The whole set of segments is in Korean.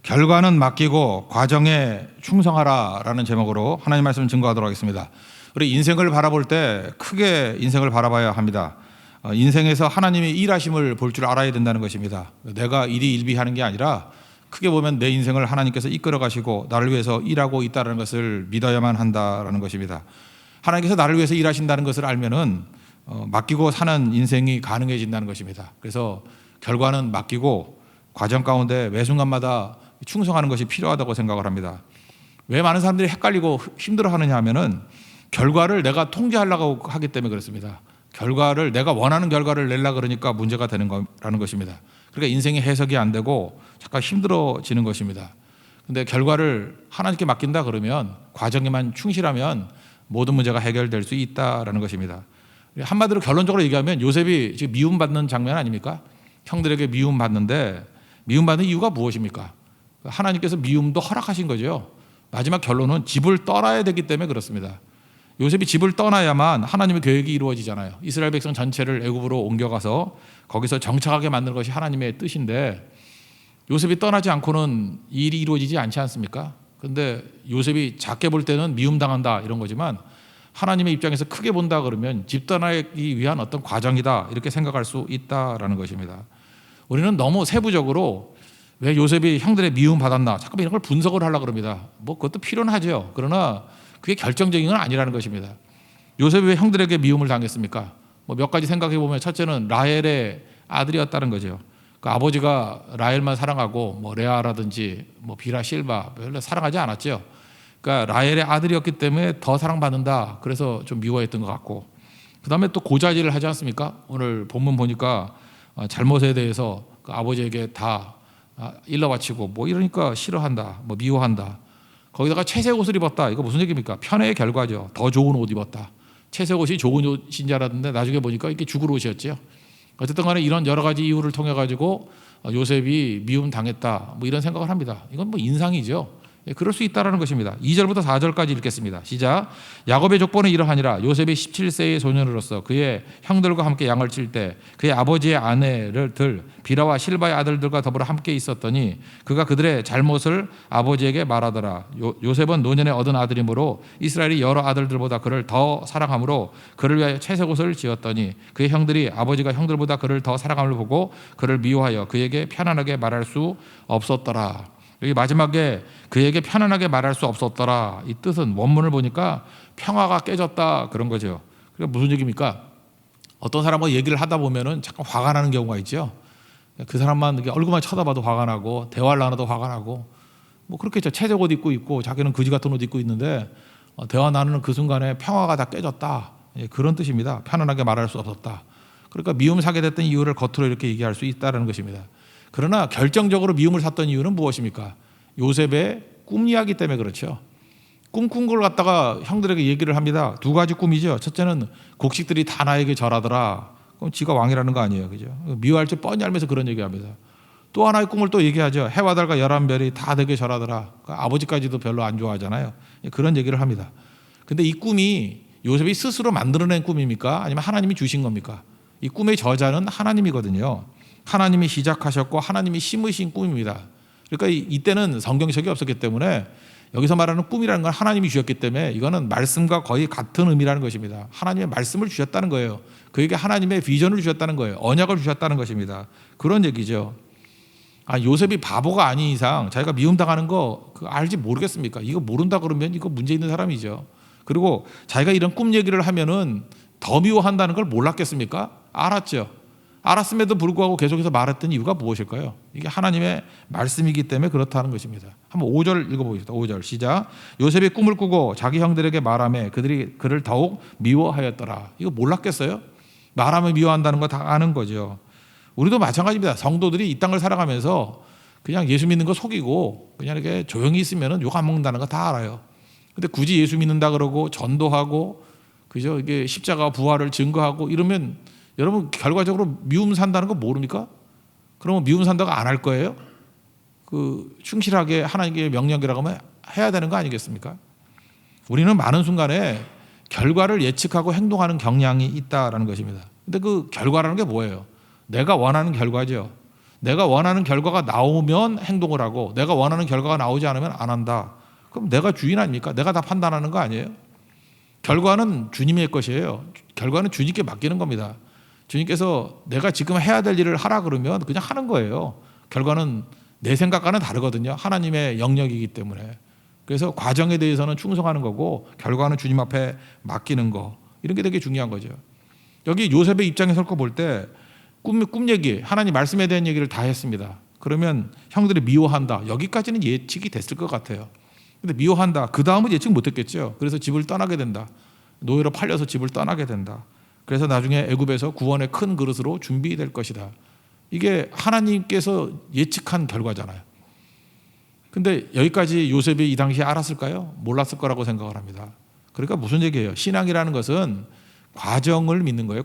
결과는 맡기고 과정에 충성하라라는 제목으로 하나님 말씀 증거하도록 하겠습니다. 우리 인생을 바라볼 때 크게 인생을 바라봐야 합니다. 인생에서 하나님의 일하심을 볼 줄 알아야 된다는 것입니다. 내가 일희일비하는 게 아니라 크게 보면 내 인생을 하나님께서 이끌어 가시고 나를 위해서 일하고 있다는 것을 믿어야만 한다라는 것입니다. 하나님께서 나를 위해서 일하신다는 것을 알면은 맡기고 사는 인생이 가능해진다는 것입니다. 그래서 결과는 맡기고 과정 가운데 매 순간마다 충성하는 것이 필요하다고 생각을 합니다. 왜 많은 사람들이 헷갈리고 힘들어하느냐 하면은 결과를 내가 통제하려고 하기 때문에 그렇습니다. 결과를 내가 원하는 결과를 내려고 그러니까 문제가 되는 거라는 것입니다. 그러니까 인생의 해석이 안 되고 잠깐 힘들어지는 것입니다. 근데 결과를 하나님께 맡긴다 그러면 과정에만 충실하면 모든 문제가 해결될 수 있다라는 것입니다. 한마디로 결론적으로 얘기하면 요셉이 지금 미움받는 장면 아닙니까? 형들에게 미움받는데 미움받는 이유가 무엇입니까? 하나님께서 미움도 허락하신 거죠. 마지막 결론은 집을 떠나야 되기 때문에 그렇습니다. 요셉이 집을 떠나야만 하나님의 계획이 이루어지잖아요. 이스라엘 백성 전체를 애굽으로 옮겨가서 거기서 정착하게 만드는 것이 하나님의 뜻인데 요셉이 떠나지 않고는 일이 이루어지지 않지 않습니까? 그런데 요셉이 작게 볼 때는 미움당한다 이런 거지만 하나님의 입장에서 크게 본다 그러면 집 떠나기 위한 어떤 과정이다 이렇게 생각할 수 있다라는 것입니다. 우리는 너무 세부적으로 왜 요셉이 형들의 미움 받았나 잠깐만 이런 걸 분석을 하려고 그럽니다. 뭐 그것도 필요는 하죠. 그러나 그게 결정적인 건 아니라는 것입니다. 요셉이 왜 형들에게 미움을 당했습니까? 뭐 몇 가지 생각해 보면 첫째는 라헬의 아들이었다는 거죠. 그 아버지가 라헬만 사랑하고 뭐 레아라든지 뭐 비라 실바 별로 사랑하지 않았죠. 그러니까 라헬의 아들이었기 때문에 더 사랑받는다. 그래서 좀 미워했던 것 같고 그 다음에 또 고자질을 하지 않습니까? 오늘 본문 보니까 잘못에 대해서 그 아버지에게 다 일러 바치고 뭐 이러니까 싫어한다, 뭐 미워한다. 거기다가 채색 옷을 입었다. 이거 무슨 얘기입니까? 편애의 결과죠. 더 좋은 옷 입었다. 채색 옷이 좋은 옷인 줄 알았는데 나중에 보니까 이게 죽을 옷이었죠. 어쨌든 간에 이런 여러 가지 이유를 통해 가지고 요셉이 미움 당했다. 뭐 이런 생각을 합니다. 이건 뭐 인상이죠. 그럴 수 있다라는 것입니다. 2절부터 4절까지 읽겠습니다. 시작. 야곱의 족보는 이러하니라. 요셉이 17세의 소년으로서 그의 형들과 함께 양을 칠 때 그의 아버지의 아내들 비라와 실바의 아들들과 더불어 함께 있었더니 그가 그들의 잘못을 아버지에게 말하더라. 요셉은 노년에 얻은 아들이므로 이스라엘이 여러 아들들보다 그를 더 사랑하므로 그를 위하여 채색옷을 지었더니 그의 형들이 아버지가 형들보다 그를 더 사랑함을 보고 그를 미워하여 그에게 편안하게 말할 수 없었더라. 여기 마지막에 그에게 편안하게 말할 수 없었더라. 이 뜻은 원문을 보니까 평화가 깨졌다 그런 거죠. 그러니까 무슨 얘기입니까? 어떤 사람과 얘기를 하다 보면은 잠깐 화가 나는 경우가 있죠. 그 사람만 이렇게 얼굴만 쳐다봐도 화가 나고 대화를 나눠도 화가 나고 뭐 그렇겠죠. 채색 옷 입고 있고 자기는 그지 같은 옷 입고 있는데 대화 나누는 그 순간에 평화가 다 깨졌다. 그런 뜻입니다. 편안하게 말할 수 없었다. 그러니까 미움 사게 됐던 이유를 겉으로 이렇게 얘기할 수 있다는 것입니다. 그러나 결정적으로 미움을 샀던 이유는 무엇입니까? 요셉의 꿈 이야기 때문에 그렇죠. 꿈꾼 걸 갖다가 형들에게 얘기를 합니다. 두 가지 꿈이죠. 첫째는 곡식들이 다 나에게 절하더라. 그럼 지가 왕이라는 거 아니에요. 그죠? 미워할 줄 뻔히 알면서 그런 얘기합니다. 또 하나의 꿈을 또 얘기하죠. 해와 달과 11별이 다 내게 절하더라. 그러니까 아버지까지도 별로 안 좋아하잖아요. 그런 얘기를 합니다. 근데 이 꿈이 요셉이 스스로 만들어낸 꿈입니까? 아니면 하나님이 주신 겁니까? 이 꿈의 저자는 하나님이거든요. 하나님이 시작하셨고 하나님이 심으신 꿈입니다. 그러니까 이때는 성경책이 없었기 때문에 여기서 말하는 꿈이라는 건 하나님이 주셨기 때문에 이거는 말씀과 거의 같은 의미라는 것입니다. 하나님의 말씀을 주셨다는 거예요. 그에게 하나님의 비전을 주셨다는 거예요. 언약을 주셨다는 것입니다. 그런 얘기죠. 요셉이 바보가 아닌 이상 자기가 미움당하는 거 그거 알지 모르겠습니까? 이거 모른다 그러면 이거 문제 있는 사람이죠. 그리고 자기가 이런 꿈 얘기를 하면은 더 미워한다는 걸 몰랐겠습니까? 알았죠. 알았음에도 불구하고 계속해서 말했던 이유가 무엇일까요? 이게 하나님의 말씀이기 때문에 그렇다는 것입니다. 한번 5절 읽어보겠습니다. 5절 시작. 요셉이 꿈을 꾸고 자기 형들에게 말하며 그들이 그를 더욱 미워하였더라. 이거 몰랐겠어요? 말하면 미워한다는 거 다 아는 거죠. 우리도 마찬가지입니다. 성도들이 이 땅을 살아가면서 그냥 예수 믿는 거 속이고 그냥 이렇게 조용히 있으면 욕 안 먹는다는 거 다 알아요. 근데 굳이 예수 믿는다 그러고 전도하고 그죠? 이게 십자가 부활을 증거하고 이러면 여러분 결과적으로 미움 산다는 거 모릅니까? 그러면 미움 산다고 안 할 거예요? 그 충실하게 하나님께 명령이라고 하면 해야 되는 거 아니겠습니까? 우리는 많은 순간에 결과를 예측하고 행동하는 경향이 있다라는 것입니다. 근데 그 결과라는 게 뭐예요? 내가 원하는 결과죠. 내가 원하는 결과가 나오면 행동을 하고 내가 원하는 결과가 나오지 않으면 안 한다. 그럼 내가 주인 아닙니까? 내가 다 판단하는 거 아니에요? 결과는 주님의 것이에요. 결과는 주님께 맡기는 겁니다. 주님께서 내가 지금 해야 될 일을 하라 그러면 그냥 하는 거예요. 결과는 내 생각과는 다르거든요. 하나님의 영역이기 때문에. 그래서 과정에 대해서는 충성하는 거고 결과는 주님 앞에 맡기는 거. 이런 게 되게 중요한 거죠. 여기 요셉의 입장에서 볼 때 꿈 얘기, 하나님 말씀에 대한 얘기를 다 했습니다. 그러면 형들이 미워한다. 여기까지는 예측이 됐을 것 같아요. 근데 미워한다. 그 다음은 예측 못했겠죠. 그래서 집을 떠나게 된다. 노예로 팔려서 집을 떠나게 된다. 그래서 나중에 애굽에서 구원의 큰 그릇으로 준비될 것이다. 이게 하나님께서 예측한 결과잖아요. 근데 여기까지 요셉이 이 당시에 알았을까요? 몰랐을 거라고 생각을 합니다. 그러니까 무슨 얘기예요? 신앙이라는 것은 과정을 믿는 거예요.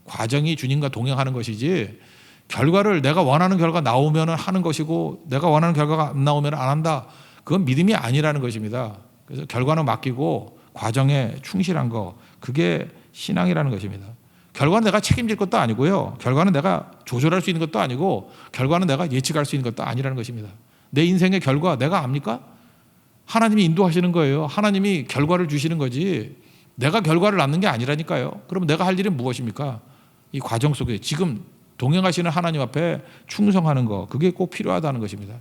과정이 주님과 동행하는 것이지 결과를 내가 원하는 결과 나오면 하는 것이고 내가 원하는 결과가 안 나오면 안 한다. 그건 믿음이 아니라는 것입니다. 그래서 결과는 맡기고 과정에 충실한 거, 그게 신앙이라는 것입니다. 결과는 내가 책임질 것도 아니고요. 결과는 내가 조절할 수 있는 것도 아니고 결과는 내가 예측할 수 있는 것도 아니라는 것입니다. 내 인생의 결과 내가 압니까? 하나님이 인도하시는 거예요. 하나님이 결과를 주시는 거지 내가 결과를 낳는 게 아니라니까요. 그럼 내가 할 일은 무엇입니까? 이 과정 속에 지금 동행하시는 하나님 앞에 충성하는 거, 그게 꼭 필요하다는 것입니다.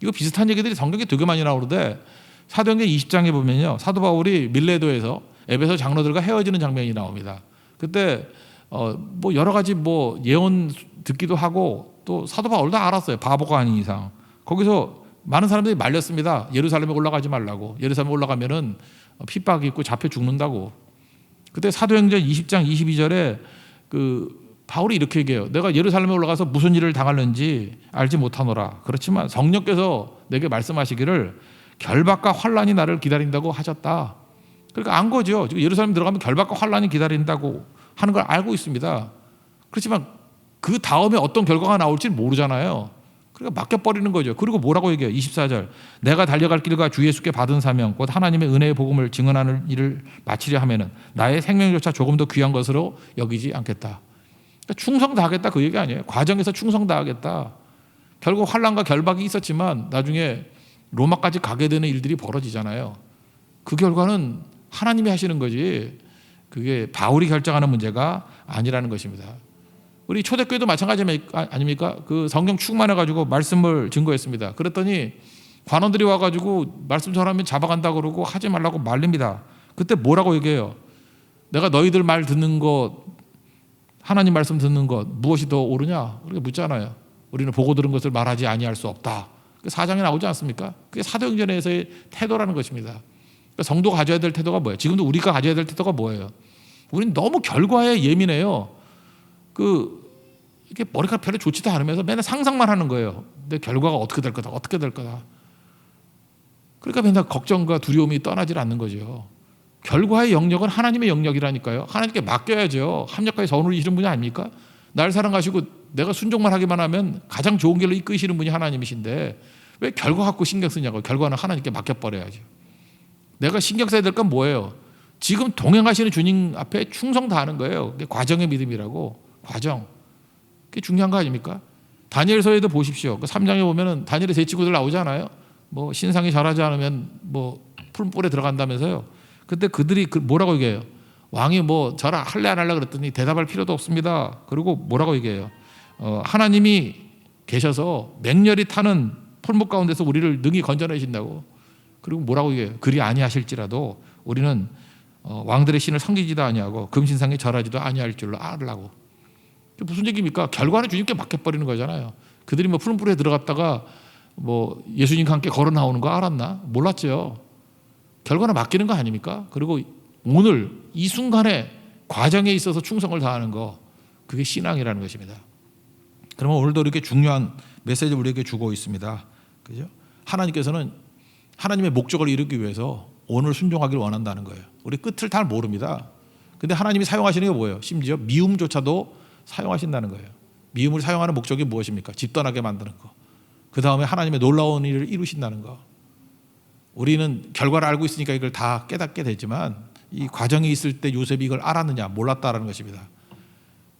이거 비슷한 얘기들이 성경에 되게 많이 나오는데 사도행전 20장에 보면요, 사도 바울이 밀레도에서 에베소 장로들과 헤어지는 장면이 나옵니다. 그때 뭐 여러 가지 뭐 예언 듣기도 하고 또 사도 바울도 알았어요. 바보가 아닌 이상. 거기서 많은 사람들이 말렸습니다. 예루살렘에 올라가지 말라고. 예루살렘에 올라가면은 핍박이 있고 잡혀 죽는다고. 그때 사도행전 20장 22절에 바울이 이렇게 얘기해요. 내가 예루살렘에 올라가서 무슨 일을 당하는지 알지 못하노라. 그렇지만 성령께서 내게 말씀하시기를 결박과 환란이 나를 기다린다고 하셨다. 그러니까 안 거죠. 지금 예루살렘 들어가면 결박과 환란이 기다린다고 하는 걸 알고 있습니다. 그렇지만 그 다음에 어떤 결과가 나올지 모르잖아요. 그러니까 맡겨버리는 거죠. 그리고 뭐라고 얘기해요? 24절. 내가 달려갈 길과 주 예수께 받은 사명 곧 하나님의 은혜의 복음을 증언하는 일을 마치려 하면은 나의 생명조차 조금 더 귀한 것으로 여기지 않겠다. 그러니까 충성 다하겠다 그 얘기 아니에요. 과정에서 충성 다하겠다. 결국 환란과 결박이 있었지만 나중에 로마까지 가게 되는 일들이 벌어지잖아요. 그 결과는 하나님이 하시는 거지 그게 바울이 결정하는 문제가 아니라는 것입니다. 우리 초대교회도 마찬가지 아닙니까? 그 성경 충만해가지고 말씀을 증거했습니다. 그랬더니 관원들이 와가지고 말씀 전하면 잡아간다 그러고 하지 말라고 말립니다. 그때 뭐라고 얘기해요? 내가 너희들 말 듣는 것, 하나님 말씀 듣는 것 무엇이 더 옳으냐? 그렇게 묻잖아요. 우리는 보고 들은 것을 말하지 아니할 수 없다. 4장에 나오지 않습니까? 그게 사도행전에서의 태도라는 것입니다. 그러니까 성도가 가져야 될 태도가 뭐예요? 지금도 우리가 가져야 될 태도가 뭐예요? 우리는 너무 결과에 예민해요. 이게 머리가 별로 좋지도 않으면서 맨날 상상만 하는 거예요. 내 결과가 어떻게 될 거다, 어떻게 될 거다. 그러니까 맨날 걱정과 두려움이 떠나질 않는 거죠. 결과의 영역은 하나님의 영역이라니까요. 하나님께 맡겨야죠. 합력하여 선을 이루시는 분이 아닙니까? 날 사랑하시고 내가 순종만 하기만 하면 가장 좋은 길로 이끄시는 분이 하나님이신데 왜 결과 갖고 신경 쓰냐고. 결과는 하나님께 맡겨버려야죠. 내가 신경 써야 될 건 뭐예요? 지금 동행하시는 주님 앞에 충성 다하는 거예요. 그게 과정의 믿음이라고. 과정. 그게 중요한 거 아닙니까? 다니엘서에도 보십시오. 그 3장에 보면은 다니엘의 세 친구들 나오잖아요. 뭐 신상이 잘하지 않으면 뭐 풀뿔에 들어간다면서요. 그때 그들이 뭐라고 얘기해요? 왕이 뭐 저라 할래 안 할래 그랬더니 대답할 필요도 없습니다. 그리고 뭐라고 얘기해요? 하나님이 계셔서 맹렬히 타는 풀목 가운데서 우리를 능히 건져내신다고. 그리고 뭐라고 얘기해요? 그리 아니하실지라도 우리는 왕들의 신을 섬기지도 아니하고 금신상에 절하지도 아니할 줄로 알으라고. 무슨 얘기입니까? 결과는 주님께 맡겨버리는 거잖아요. 그들이 뭐 푸른 뿔에 들어갔다가 뭐 예수님과 함께 걸어 나오는 거 알았나? 몰랐죠. 결과는 맡기는 거 아닙니까? 그리고 오늘 이 순간에 과정에 있어서 충성을 다하는 거, 그게 신앙이라는 것입니다. 그러면 오늘도 이렇게 중요한 메시지를 우리에게 주고 있습니다. 그죠? 하나님께서는 하나님의 목적을 이루기 위해서 오늘 순종하기를 원한다는 거예요. 우리 끝을 잘 모릅니다. 근데 하나님이 사용하시는 게 뭐예요? 심지어 미움조차도 사용하신다는 거예요. 미움을 사용하는 목적이 무엇입니까? 집 떠나게 만드는 거. 그 다음에 하나님의 놀라운 일을 이루신다는 거. 우리는 결과를 알고 있으니까 이걸 다 깨닫게 되지만 이 과정이 있을 때 요셉이 이걸 알았느냐 몰랐다라는 것입니다.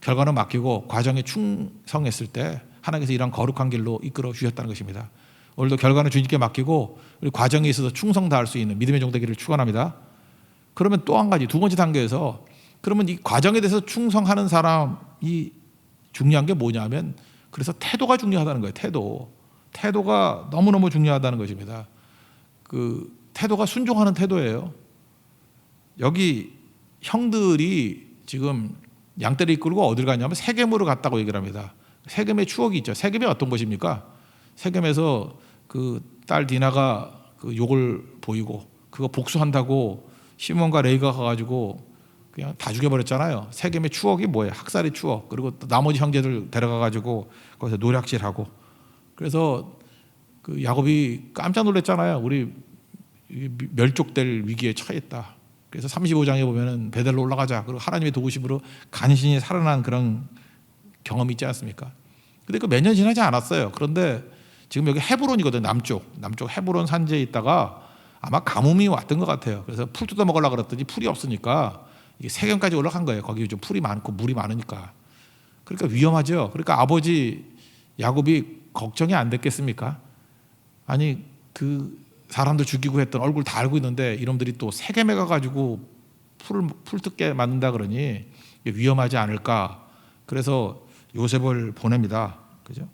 결과는 맡기고 과정에 충성했을 때 하나님께서 이런 거룩한 길로 이끌어 주셨다는 것입니다. 오늘도 결과는 주님께 맡기고 우리 과정에 있어서 충성 다할 수 있는 믿음의 종 되기를 축원합니다. 그러면 또 한 가지 두 번째 단계에서 그러면 이 과정에 대해서 충성하는 사람이 중요한 게 뭐냐면 그래서 태도가 중요하다는 거예요. 태도가 너무너무 중요하다는 것입니다. 그 태도가 순종하는 태도예요. 여기 형들이 지금 양떼를 이끌고 어딜 갔냐면 세겜으로 갔다고 얘기를 합니다. 세겜의 추억이 있죠. 세겜이 어떤 곳입니까? 세겜에서 그 딸 디나가 그 욕을 보이고 그거 복수한다고 시몬과 레이가 가가지고 그냥 다 죽여버렸잖아요. 세겜의 추억이 뭐예요? 학살의 추억. 그리고 또 나머지 형제들 데려가가지고 거기서 노략질하고. 그래서 그 야곱이 깜짝 놀랐잖아요. 우리 멸족될 위기에 처했다. 그래서 35장에 보면은 베델로 올라가자. 그리고 하나님의 도우심으로 간신히 살아난 그런 경험이 있지 않습니까? 근데 그 몇 년 지나지 않았어요. 그런데 지금 여기 헤브론이거든요. 남쪽 헤브론 산지에 있다가 아마 가뭄이 왔던 것 같아요. 그래서 풀 뜯어 먹으려고 그랬더니 풀이 없으니까 이게 세겜까지 올라간 거예요. 거기 좀 풀이 많고 물이 많으니까. 그러니까 위험하죠. 그러니까 아버지 야곱이 걱정이 안 됐겠습니까? 아니 그 사람들 죽이고 했던 얼굴 다 알고 있는데 이놈들이 또 세겜에 가가지고 풀 뜯게 만든다 그러니 위험하지 않을까. 그래서 요셉을 보냅니다. 그죠?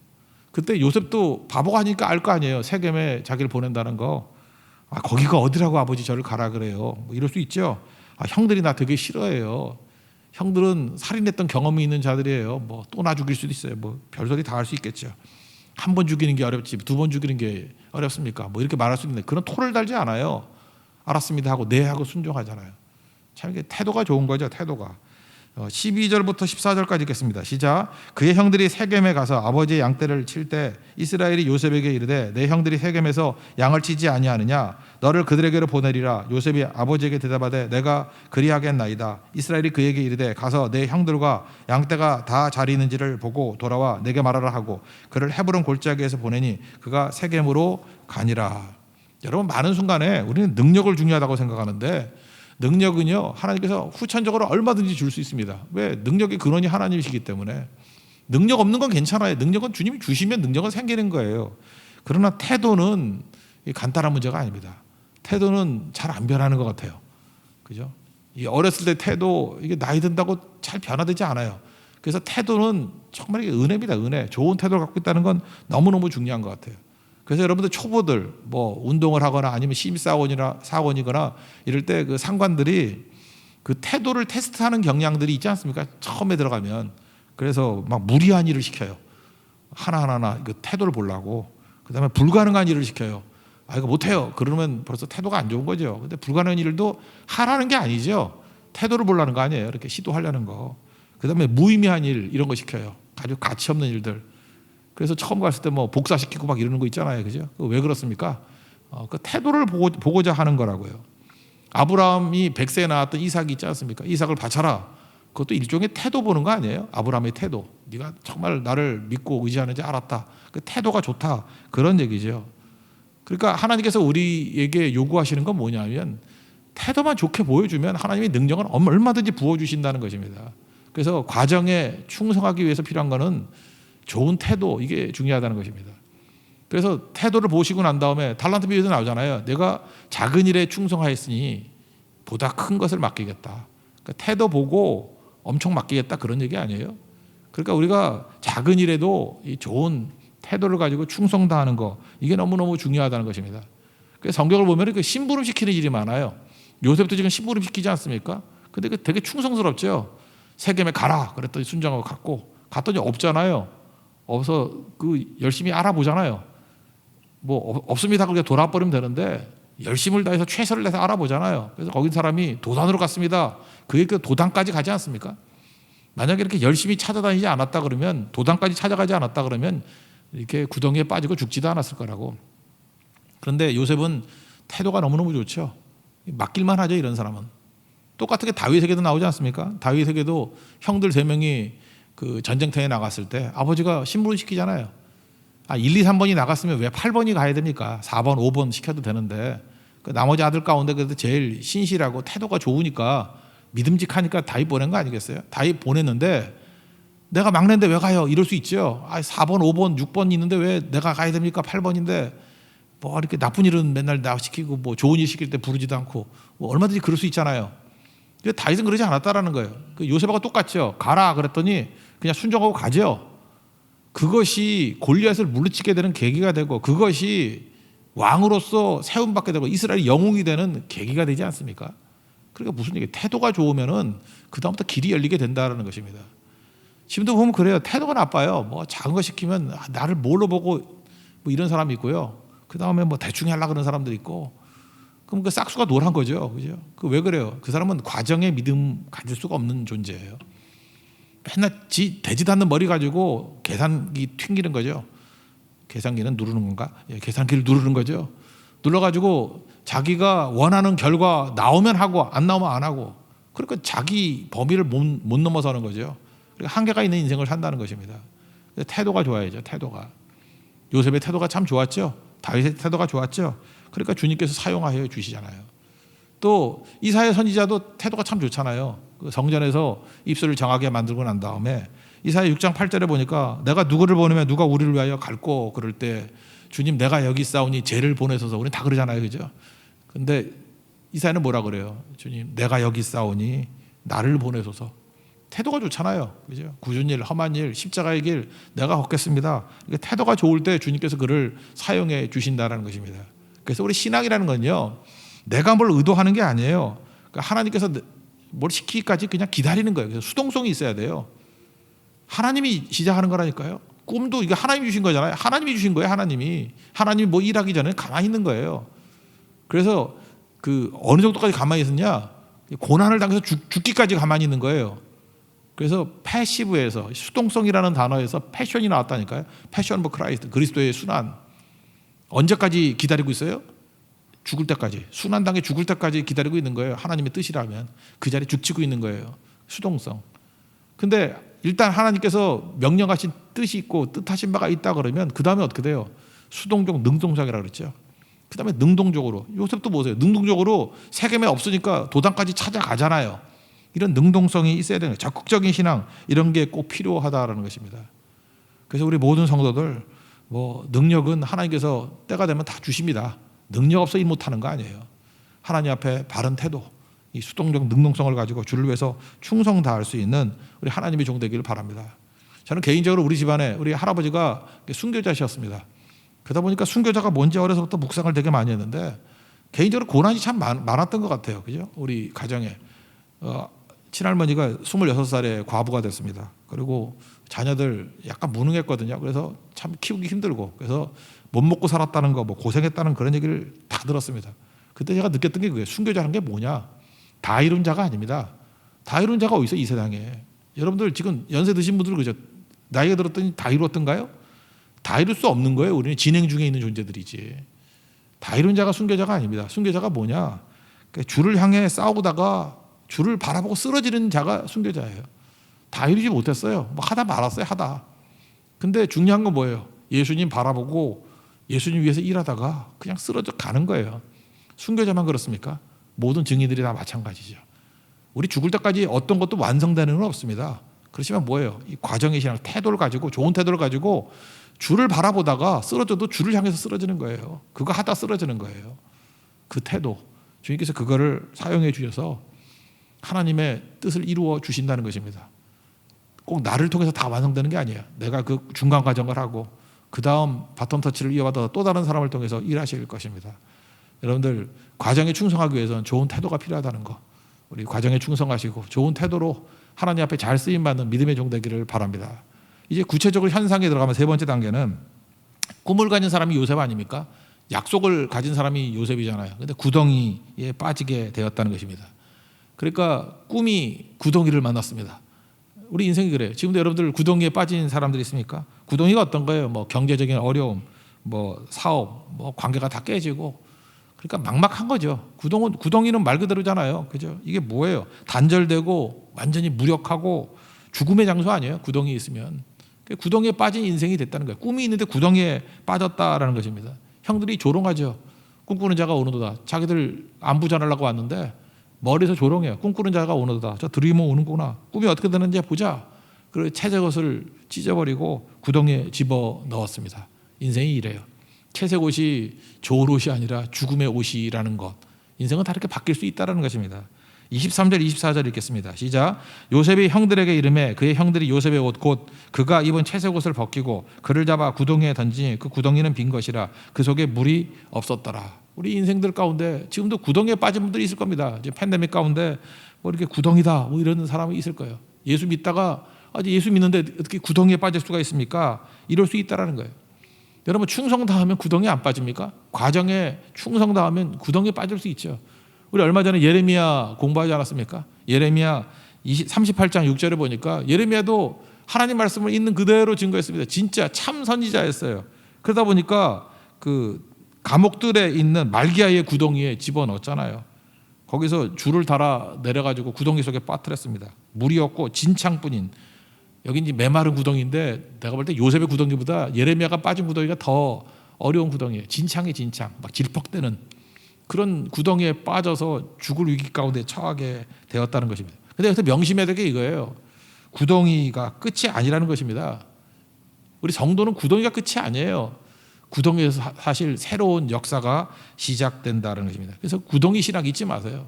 그때 요셉도 바보가 아니니까 알 거 아니에요. 세겜에 자기를 보낸다는 거. 아, 거기가 어디라고 아버지 저를 가라 그래요. 뭐 이럴 수 있죠. 아, 형들이 나 되게 싫어해요. 형들은 살인했던 경험이 있는 자들이에요. 뭐 또 나 죽일 수도 있어요. 뭐 별소리 다 할 수 있겠죠. 한 번 죽이는 게 어렵지 두 번 죽이는 게 어렵습니까? 뭐 이렇게 말할 수 있는데 그런 토를 달지 않아요. 알았습니다 하고 네 하고 순종하잖아요. 참 이게 태도가 좋은 거죠. 태도가. 12절부터 14절까지 읽겠습니다. 시작. 그의 형들이 세겜에 가서 아버지의 양떼를 칠 때 이스라엘이 요셉에게 이르되 내 형들이 세겜에서 양을 치지 아니하느냐 너를 그들에게로 보내리라. 요셉이 아버지에게 대답하되 내가 그리하겠나이다. 이스라엘이 그에게 이르되 가서 내 형들과 양떼가 다 잘 있는지를 보고 돌아와 내게 말하라 하고 그를 헤브론 골짜기에서 보내니 그가 세겜으로 가니라. 여러분 많은 순간에 우리는 능력을 중요하다고 생각하는데 능력은요 하나님께서 후천적으로 얼마든지 줄 수 있습니다. 왜? 능력의 근원이 하나님이시기 때문에. 능력 없는 건 괜찮아요. 능력은 주님이 주시면 능력은 생기는 거예요. 그러나 태도는 간단한 문제가 아닙니다. 태도는 잘 안 변하는 것 같아요. 그죠? 이 어렸을 때 태도 이게 나이 든다고 잘 변화되지 않아요. 그래서 태도는 정말 이게 은혜입니다. 은혜. 좋은 태도를 갖고 있다는 건 너무너무 중요한 것 같아요. 그래서 여러분들 초보들 뭐 운동을 하거나 아니면 사원이거나 이럴 때 그 상관들이 그 태도를 테스트하는 경향들이 있지 않습니까? 처음에 들어가면. 그래서 막 무리한 일을 시켜요. 하나하나 그 태도를 보려고. 그다음에 불가능한 일을 시켜요. 아 이거 못해요. 그러면 벌써 태도가 안 좋은 거죠. 근데 불가능한 일도 하라는 게 아니죠. 태도를 보려는 거 아니에요. 이렇게 시도하려는 거. 그다음에 무의미한 일 이런 거 시켜요. 아주 가치 없는 일들. 그래서 처음 갔을 때 뭐 복사시키고 막 이러는 거 있잖아요. 그죠? 왜 그렇습니까? 그 태도를 보고자 하는 거라고요. 아브라함이 100세에 낳았던 이삭이 있지 않습니까? 이삭을 바쳐라. 그것도 일종의 태도 보는 거 아니에요? 아브라함의 태도. 네가 정말 나를 믿고 의지하는지 알았다. 그 태도가 좋다. 그런 얘기죠. 그러니까 하나님께서 우리에게 요구하시는 건 뭐냐면 태도만 좋게 보여주면 하나님의 능력은 얼마든지 부어주신다는 것입니다. 그래서 과정에 충성하기 위해서 필요한 거는 좋은 태도, 이게 중요하다는 것입니다. 그래서 태도를 보시고 난 다음에 달란트 비유에서 나오잖아요. 내가 작은 일에 충성하였으니 보다 큰 것을 맡기겠다. 그러니까 태도 보고 엄청 맡기겠다 그런 얘기 아니에요. 그러니까 우리가 작은 일에도 이 좋은 태도를 가지고 충성 다하는 거 이게 너무너무 중요하다는 것입니다. 그래서 성경을 보면 그 심부름 시키는 일이 많아요. 요셉도 지금 심부름 시키지 않습니까? 근데 그 되게 충성스럽죠. 세겜에 가라 그랬더니 순종하고 갔더니 없잖아요. 없어 그 열심히 알아보잖아요. 뭐 없습니다. 그렇게 돌아버리면 되는데 열심을 다해서 최선을 내서 알아보잖아요. 그래서 거기 사람이 도단으로 갔습니다. 그게 그 도단까지 가지 않습니까? 만약에 이렇게 열심히 찾아다니지 않았다 그러면 도단까지 찾아가지 않았다 그러면 이렇게 구덩이에 빠지고 죽지도 않았을 거라고. 그런데 요셉은 태도가 너무너무 좋죠. 맡길만 하죠. 이런 사람은. 똑같은 게 다윗에게도 나오지 않습니까? 다윗에게도 형들 3명이 그 전쟁터에 나갔을 때 아버지가 심부름 시키잖아요. 1, 2, 3번이 나갔으면 왜 8번이 가야 됩니까? 4번, 5번 시켜도 되는데 그 나머지 아들 가운데 그래도 제일 신실하고 태도가 좋으니까 믿음직하니까 다윗 보낸 거 아니겠어요? 다윗 보냈는데 내가 막내인데 왜 가요? 이럴 수 있죠. 4번, 5번, 6번 있는데 왜 내가 가야 됩니까? 8번인데 뭐 이렇게 나쁜 일은 맨날 나 시키고 뭐 좋은 일 시킬 때 부르지도 않고 뭐 얼마든지 그럴 수 있잖아요. 근데 다윗은 그러지 않았다라는 거예요. 요셉하고 똑같죠. 가라 그랬더니 그냥 순종하고 가죠. 그것이 골리앗을 물리치게 되는 계기가 되고 그것이 왕으로서 세움받게 되고 이스라엘 영웅이 되는 계기가 되지 않습니까? 그러니까 무슨 얘기? 태도가 좋으면은 그 다음부터 길이 열리게 된다라는 것입니다. 지금도 보면 그래요. 태도가 나빠요. 뭐 작은 거 시키면 나를 뭘로 보고 뭐 이런 사람이 있고요. 그 다음에 뭐 대충 하려고 그러는 사람들이 있고. 그럼 그 싹수가 노란 거죠. 그죠? 그 왜 그래요? 그 사람은 과정에 믿음 가질 수가 없는 존재예요. 맨날 되지도 않는 머리 가지고 계산기 튕기는 거죠. 계산기는 누르는 건가? 예, 계산기를 누르는 거죠. 눌러가지고 자기가 원하는 결과 나오면 하고 안 나오면 안 하고. 그러니까 자기 범위를 못 넘어서는 거죠. 그러니까 한계가 있는 인생을 산다는 것입니다. 태도가 좋아야죠. 태도가. 요셉의 태도가 참 좋았죠. 다윗의 태도가 좋았죠. 그러니까 주님께서 사용하여 주시잖아요. 또 이사야 선지자도 태도가 참 좋잖아요. 그 성전에서 입술을 정하게 만들고 난 다음에 이사야 6장 8절에 보니까 내가 누구를 보내면 누가 우리를 위하여 갈고 그럴 때 주님 내가 여기 있사오니 쟤를 보내소서. 우리는 다 그러잖아요. 그죠? 근데 이사야는 뭐라 그래요? 주님 내가 여기 있사오니 나를 보내소서. 태도가 좋잖아요. 그죠? 굳은 일, 험한 일, 십자가의 길 내가 걷겠습니다. 태도가 좋을 때 주님께서 그를 사용해 주신다는 것입니다. 그래서 우리 신앙이라는 건요. 내가 뭘 의도하는 게 아니에요. 그러니까 하나님께서 뭘 시키기까지 그냥 기다리는 거예요. 그래서 수동성이 있어야 돼요. 하나님이 시작하는 거라니까요. 꿈도 이게 하나님이 주신 거잖아요. 하나님이 주신 거예요. 하나님이 뭐 일하기 전에 가만히 있는 거예요. 그래서 그 어느 정도까지 가만히 있었냐? 고난을 당해서 죽기까지 가만히 있는 거예요. 그래서 패시브에서 수동성이라는 단어에서 패션이 나왔다니까요. 패션 오브 크라이스트, 그리스도의 순환. 언제까지 기다리고 있어요? 죽을 때까지. 순환당해 죽을 때까지 기다리고 있는 거예요. 하나님의 뜻이라면 그 자리에 죽치고 있는 거예요. 수동성. 근데 일단 하나님께서 명령하신 뜻이 있고 뜻하신 바가 있다 그러면 그 다음에 어떻게 돼요? 수동적 능동적이라고 그랬죠. 그 다음에 능동적으로. 요셉도 보세요. 능동적으로 세겜에 없으니까 도당까지 찾아가잖아요. 이런 능동성이 있어야 되는 거예요. 적극적인 신앙 이런 게 꼭 필요하다라는 것입니다. 그래서 우리 모든 성도들 뭐 능력은 하나님께서 때가 되면 다 주십니다. 능력 없어 일 못하는 거 아니에요. 하나님 앞에 바른 태도, 이 수동적 능동성을 가지고 주를 위해서 충성 다할 수 있는 우리 하나님의 종 되기를 바랍니다. 저는 개인적으로 우리 집안에 우리 할아버지가 순교자셨습니다. 그러다 보니까 순교자가 뭔지 어려서부터 묵상을 되게 많이 했는데 개인적으로 고난이 참 많았던 것 같아요. 그죠? 우리 가정에 친할머니가 26살에 과부가 됐습니다. 그리고 자녀들 약간 무능했거든요. 그래서 참 키우기 힘들고 그래서 못 먹고 살았다는 거, 뭐 고생했다는 그런 얘기를 다 들었습니다. 그때 제가 느꼈던 게 그거예요. 순교자는 게 뭐냐? 다 이룬 자가 아닙니다. 다 이룬 자가 어디 있어 이 세상에. 여러분들 지금 연세 드신 분들 그죠? 나이가 들었더니 다 이뤘던가요? 다 이룰 수 없는 거예요. 우리는 진행 중에 있는 존재들이지. 다 이룬 자가 순교자가 아닙니다. 순교자가 뭐냐? 그러니까 주를 향해 싸우다가 주를 바라보고 쓰러지는 자가 순교자예요. 다 이루지 못했어요. 뭐 하다 말았어요. 하다. 근데 중요한 건 뭐예요? 예수님 바라보고 예수님 위해서 일하다가 그냥 쓰러져 가는 거예요. 순교자만 그렇습니까? 모든 증인들이 다 마찬가지죠. 우리 죽을 때까지 어떤 것도 완성되는 건 없습니다. 그렇지만 뭐예요? 이 과정의 신앙, 태도를 가지고 좋은 태도를 가지고 주를 바라보다가 쓰러져도 주를 향해서 쓰러지는 거예요. 그거 하다 쓰러지는 거예요. 그 태도. 주님께서 그거를 사용해 주셔서 하나님의 뜻을 이루어 주신다는 것입니다. 꼭 나를 통해서 다 완성되는 게 아니에요. 내가 그 중간 과정을 하고 그 다음 바톤 터치를 이어받아서 또 다른 사람을 통해서 일하실 것입니다. 여러분들 과정에 충성하기 위해서는 좋은 태도가 필요하다는 거. 우리 과정에 충성하시고 좋은 태도로 하나님 앞에 잘 쓰임받는 믿음의 종 되기를 바랍니다. 이제 구체적으로 현상에 들어가면 세 번째 단계는 꿈을 가진 사람이 요셉 아닙니까? 약속을 가진 사람이 요셉이잖아요. 근데 구덩이에 빠지게 되었다는 것입니다. 그러니까 꿈이 구덩이를 만났습니다. 우리 인생이 그래요. 지금도 여러분들 구덩이에 빠진 사람들이 있습니까? 구덩이가 어떤 거예요? 뭐 경제적인 어려움, 뭐 사업, 뭐 관계가 다 깨지고 그러니까 막막한 거죠. 구덩이는 말 그대로잖아요. 그죠? 이게 뭐예요? 단절되고 완전히 무력하고 죽음의 장소 아니에요? 구덩이에 있으면. 구덩이에 빠진 인생이 됐다는 거예요. 꿈이 있는데 구덩이에 빠졌다라는 것입니다. 형들이 조롱하죠. 꿈꾸는 자가 오는도다. 자기들 안부 전하려고 왔는데 머리에서 조롱해요. 꿈꾸는 자가 오는도다. 저 드리머 오는구나. 꿈이 어떻게 되는지 보자. 그 채색 옷을 찢어버리고 구덩이에 집어 넣었습니다. 인생이 이래요. 채색 옷이 좋은 옷이 아니라 죽음의 옷이라는 것. 인생은 다르게 바뀔 수 있다는 것입니다. 23절 24절 읽겠습니다. 시작. 요셉이 형들에게 이르매 그의 형들이 요셉의 옷 곧 그가 입은 채색 옷을 벗기고 그를 잡아 구덩이에 던지니 그 구덩이는 빈 것이라 그 속에 물이 없었더라. 우리 인생들 가운데 지금도 구덩이에 빠진 분들이 있을 겁니다. 이제 팬데믹 가운데 뭐 이렇게 구덩이다 뭐 이러는 사람이 있을 거예요. 예수 믿다가 예수 믿는데 어떻게 구덩이에 빠질 수가 있습니까? 이럴 수 있다라는 거예요. 여러분 충성 다하면 구덩이에 안 빠집니까? 과정에 충성 다하면 구덩이에 빠질 수 있죠. 우리 얼마 전에 예레미야 공부하지 않았습니까? 예레미야 38장 6절에 보니까 예레미야도 하나님 말씀을 있는 그대로 증거했습니다. 진짜 참 선지자였어요. 그러다 보니까 그 감옥들에 있는 말기야의 구덩이에 집어넣었잖아요. 거기서 줄을 달아 내려가지고 구덩이 속에 빠뜨렸습니다. 물이 없고 진창뿐인, 여기 이제 메마른 구덩이인데 내가 볼 때 요셉의 구덩이보다 예레미야가 빠진 구덩이가 더 어려운 구덩이에요. 진창이 진창, 막 질퍽대는 그런 구덩이에 빠져서 죽을 위기 가운데 처하게 되었다는 것입니다. 근데 여기서 명심해야 될 게 이거예요. 구덩이가 끝이 아니라는 것입니다. 우리 성도는 구덩이가 끝이 아니에요. 구덩이에서 사실 새로운 역사가 시작된다는 것입니다. 그래서 구덩이 신학 잊지 마세요.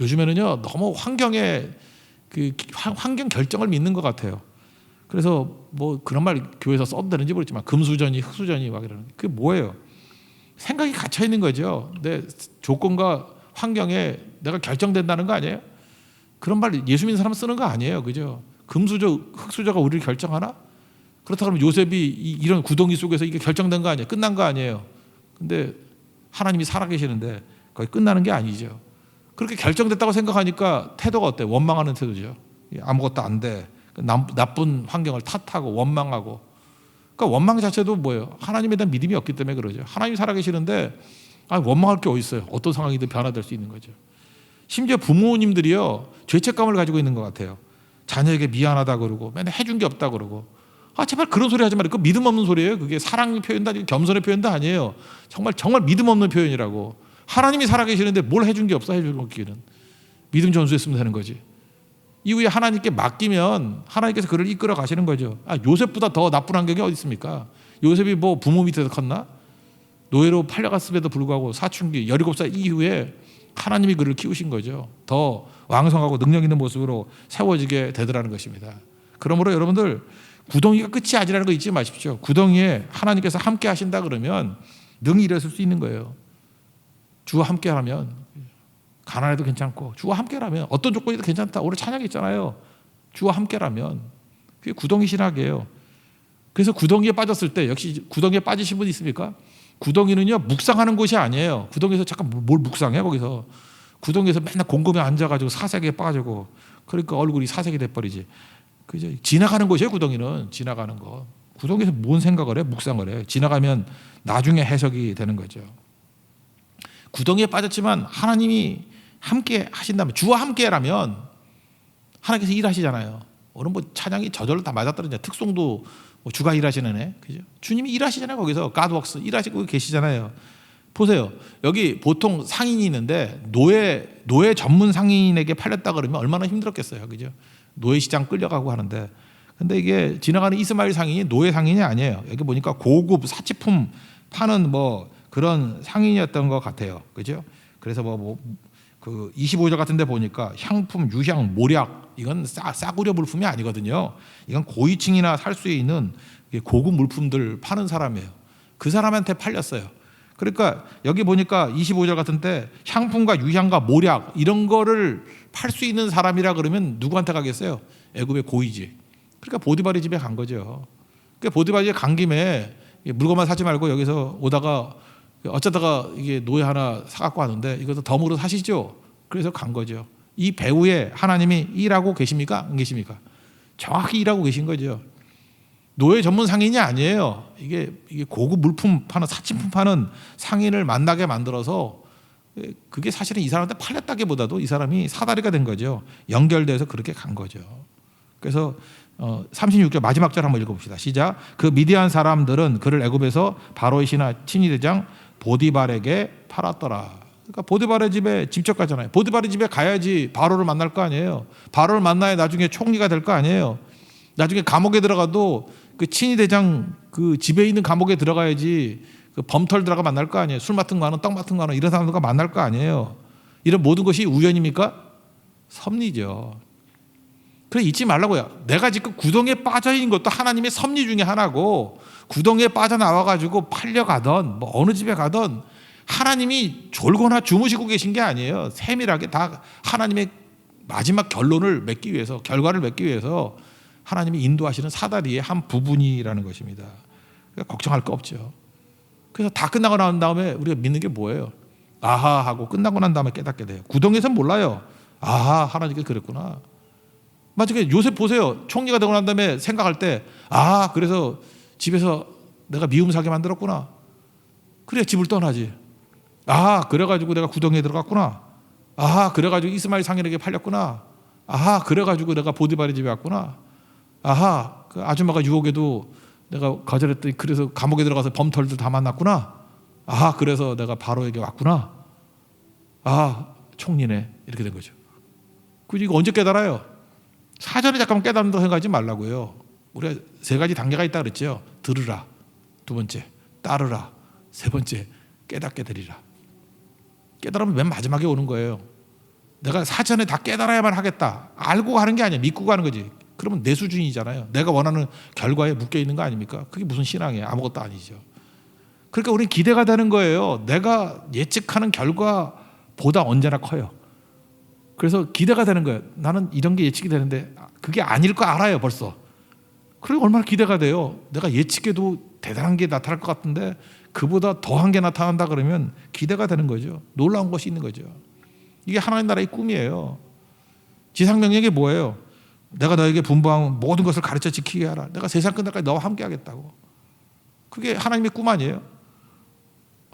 요즘에는요 너무 환경에 환경 결정을 믿는 것 같아요. 그래서 뭐 그런 말 교회에서 써도 되는지 모르겠지만 금수저니 흑수저니 막 이러는 그게 뭐예요? 생각이 갇혀 있는 거죠. 내 조건과 환경에 내가 결정된다는 거 아니에요? 그런 말 예수 믿는 사람 쓰는 거 아니에요, 그죠? 금수저, 흑수저가 우리를 결정하나? 그렇다 그러면 요셉이 이런 구덩이 속에서 이게 결정된 거 아니에요? 끝난 거 아니에요? 근데 하나님이 살아계시는데 거의 끝나는 게 아니죠. 그렇게 결정됐다고 생각하니까 태도가 어때요? 원망하는 태도죠. 아무것도 안 돼. 나쁜 환경을 탓하고 원망하고. 그러니까 원망 자체도 뭐예요? 하나님에 대한 믿음이 없기 때문에 그러죠. 하나님이 살아계시는데 원망할 게 어디 있어요? 어떤 상황이든 변화될 수 있는 거죠. 심지어 부모님들이요 죄책감을 가지고 있는 것 같아요. 자녀에게 미안하다 그러고 맨날 해준 게 없다 그러고. 제발 그런 소리 하지 말아요. 그 믿음 없는 소리예요. 그게 사랑의 표현도 아니고 겸손의 표현도 아니에요. 정말 믿음 없는 표현이라고. 하나님이 살아계시는데 뭘 해준 게 없어. 해준 것기는 믿음 전수했으면 되는 거지. 이후에 하나님께 맡기면 하나님께서 그를 이끌어 가시는 거죠. 요셉보다 더 나쁜 환경이 어디 있습니까? 요셉이 뭐 부모 밑에서 컸나? 노예로 팔려갔음에도 불구하고 사춘기 17살 이후에 하나님이 그를 키우신 거죠. 더 왕성하고 능력 있는 모습으로 세워지게 되더라는 것입니다. 그러므로 여러분들 구덩이가 끝이 아니라는 거 잊지 마십시오. 구덩이에 하나님께서 함께 하신다 그러면 능히 일어설 수 있는 거예요. 주와 함께 하면 가난해도 괜찮고 주와 함께라면 어떤 조건이도 괜찮다. 오늘 찬양이 있잖아요. 주와 함께라면 그게 구덩이 신학이에요. 그래서 구덩이에 빠졌을 때 역시 구덩이에 빠지신 분 있습니까? 구덩이는요 묵상하는 곳이 아니에요. 구덩이에서 잠깐 뭘 묵상해 거기서. 구덩이에서 맨날 곰곰이 앉아가지고 사색에 빠지고 그러니까 얼굴이 사색이 돼버리지. 그죠? 지나가는 곳이에요. 구덩이는 지나가는 거. 구덩이에서 뭔 생각을 해? 묵상을 해. 지나가면 나중에 해석이 되는 거죠. 구덩이에 빠졌지만 하나님이 함께 하신다면 주와 함께라면 하나님께서 일하시잖아요. 오늘 뭐 찬양이 저절로 다 맞아떨어지냐. 특송도 뭐 주가 일하시는 애, 그죠? 주님이 일하시잖아요. 거기서 갓웍스 일하시고 계시잖아요. 보세요. 여기 보통 상인이 있는데 노예 전문 상인에게 팔렸다 그러면 얼마나 힘들었겠어요, 그죠? 노예 시장 끌려가고 하는데, 근데 이게 지나가는 이스마엘 상인이 노예 상인이 아니에요. 여기 보니까 고급 사치품 파는 뭐 그런 상인이었던 것 같아요, 그죠? 그래서 그 25절 같은데 보니까 향품, 유향, 모략 이건 싸구려 물품이 아니거든요. 이건 고위층이나 살 수 있는 고급 물품들 파는 사람이에요. 그 사람한테 팔렸어요. 그러니까 여기 보니까 25절 같은데 향품과 유향과 모략 이런 거를 팔 수 있는 사람이라 그러면 누구한테 가겠어요? 애굽의 고위직. 그러니까 보디바리 집에 간 거죠. 그러니까 보디바리 집에 간 김에 물건만 사지 말고 여기서 오다가 어쩌다가 이게 노예 하나 사갖고 왔는데 이것도 덤으로 사시죠. 그래서 간 거죠. 이 배후에 하나님이 일하고 계십니까? 안 계십니까? 정확히 일하고 계신 거죠. 노예 전문 상인이 아니에요. 이게 고급 물품 파는 사치품 파는 상인을 만나게 만들어서 그게 사실은 이 사람한테 팔렸다기보다도 이 사람이 사다리가 된 거죠. 연결돼서 그렇게 간 거죠. 그래서 36절 마지막 절 한번 읽어봅시다. 시작. 그 미디안 사람들은 그를 애굽에서 바로의 신하 친위대장 보디발에게 팔았더라. 그러니까 보디발의 집에 직접 가잖아요. 보디발의 집에 가야지 바로를 만날 거 아니에요. 바로를 만나야 나중에 총리가 될 거 아니에요. 나중에 감옥에 들어가도 그 친위대장 그 집에 있는 감옥에 들어가야지 그 범털들하고 만날 거 아니에요. 술 맡은 거 하는, 떡 맡은 거 하는 이런 사람들과 만날 거 아니에요. 이런 모든 것이 우연입니까? 섭리죠. 그래 잊지 말라고요. 내가 지금 구덩이에 빠져 있는 것도 하나님의 섭리 중에 하나고, 구덩이에 빠져나와 가지고 팔려가던 뭐 어느 집에 가던 하나님이 졸거나 주무시고 계신 게 아니에요. 세밀하게 다 하나님의 마지막 결론을 맺기 위해서, 결과를 맺기 위해서 하나님이 인도하시는 사다리의 한 부분이라는 것입니다. 그러니까 걱정할 거 없죠. 그래서 다 끝나고 난 다음에 우리가 믿는 게 뭐예요? 아하 하고 끝나고 난 다음에 깨닫게 돼요. 구덩이에서는 몰라요. 아하, 하나님께 그랬구나. 만약에 요셉 보세요. 총리가 되고 난 다음에 생각할 때, 아, 그래서 집에서 내가 미움 사게 만들었구나. 그래야 집을 떠나지. 아, 그래가지고 내가 구덩이에 들어갔구나. 아, 그래가지고 이스마엘 상인에게 팔렸구나. 아, 그래가지고 내가 보디발의 집에 왔구나. 아하, 그 아줌마가 유혹에도 내가 거절했더니 그래서 감옥에 들어가서 범털들 다 만났구나. 아, 그래서 내가 바로에게 왔구나. 아, 총리네. 이렇게 된 거죠. 그리고 이거 언제 깨달아요? 사전에 잠깐만 깨닫는다고 생각하지 말라고요. 우리가 3가지 단계가 있다 그랬죠. 들으라, 2번째 따르라, 3번째 깨닫게 되리라. 깨달으면 맨 마지막에 오는 거예요. 내가 사전에 다 깨달아야만 하겠다, 알고 가는 게 아니야. 믿고 가는 거지. 그러면 내 수준이잖아요. 내가 원하는 결과에 묶여 있는 거 아닙니까? 그게 무슨 신앙이에요? 아무것도 아니죠. 그러니까 우리는 기대가 되는 거예요. 내가 예측하는 결과보다 언제나 커요. 그래서 기대가 되는 거예요. 나는 이런 게 예측이 되는데 그게 아닐 거 알아요, 벌써. 그리고 얼마나 기대가 돼요. 내가 예측해도 대단한 게 나타날 것 같은데 그보다 더한 게 나타난다 그러면 기대가 되는 거죠. 놀라운 것이 있는 거죠. 이게 하나님 나라의 꿈이에요. 지상명령이 뭐예요? 내가 너에게 분부한 모든 것을 가르쳐 지키게 하라. 내가 세상 끝날까지 너와 함께 하겠다고. 그게 하나님의 꿈 아니에요?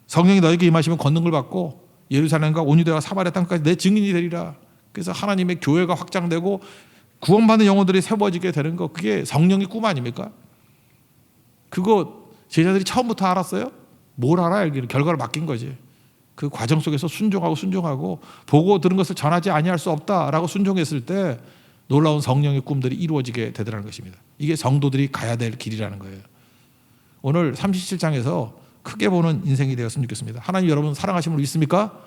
성령이 너에게 임하시면 권능을 받고 예루살렘과 온 유대와 사마리아 땅까지 내 증인이 되리라. 그래서 하나님의 교회가 확장되고 구원받는 영혼들이 세워지게 되는 거, 그게 성령의 꿈 아닙니까? 그거 제자들이 처음부터 알았어요? 뭘 알아요? 알기는 결과를 맡긴 거지. 그 과정 속에서 순종하고 보고 들은 것을 전하지 아니할 수 없다라고 순종했을 때 놀라운 성령의 꿈들이 이루어지게 되더라는 것입니다. 이게 성도들이 가야 될 길이라는 거예요. 오늘 37장에서 크게 보는 인생이 되었으면 좋겠습니다. 하나님 여러분 사랑하심을 믿습니까?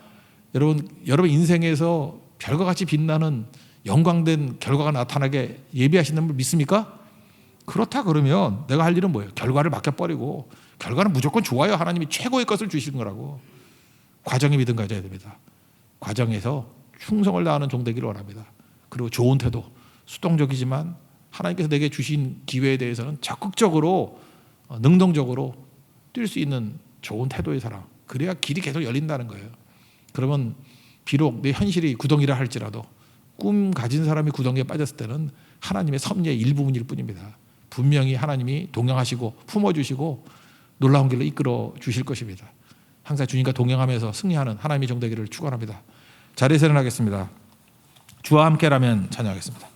여러분 인생에서 별과 같이 빛나는 영광된 결과가 나타나게 예비하시는 분 믿습니까? 그렇다 그러면 내가 할 일은 뭐예요? 결과를 맡겨버리고, 결과는 무조건 좋아요. 하나님이 최고의 것을 주시는 거라고. 과정에 믿음 가져야 됩니다. 과정에서 충성을 다하는 종 되기를 원합니다. 그리고 좋은 태도, 수동적이지만 하나님께서 내게 주신 기회에 대해서는 적극적으로 능동적으로 뛸 수 있는 좋은 태도의 사람, 그래야 길이 계속 열린다는 거예요. 그러면 비록 내 현실이 구덩이라 할지라도 꿈 가진 사람이 구덩이에 빠졌을 때는 하나님의 섭리의 일부분일 뿐입니다. 분명히 하나님이 동행하시고 품어주시고 놀라운 길로 이끌어 주실 것입니다. 항상 주님과 동행하면서 승리하는 하나님의 종 되기를 축원합니다. 자리에서 일어나겠습니다. 주와 함께라면 찬양하겠습니다.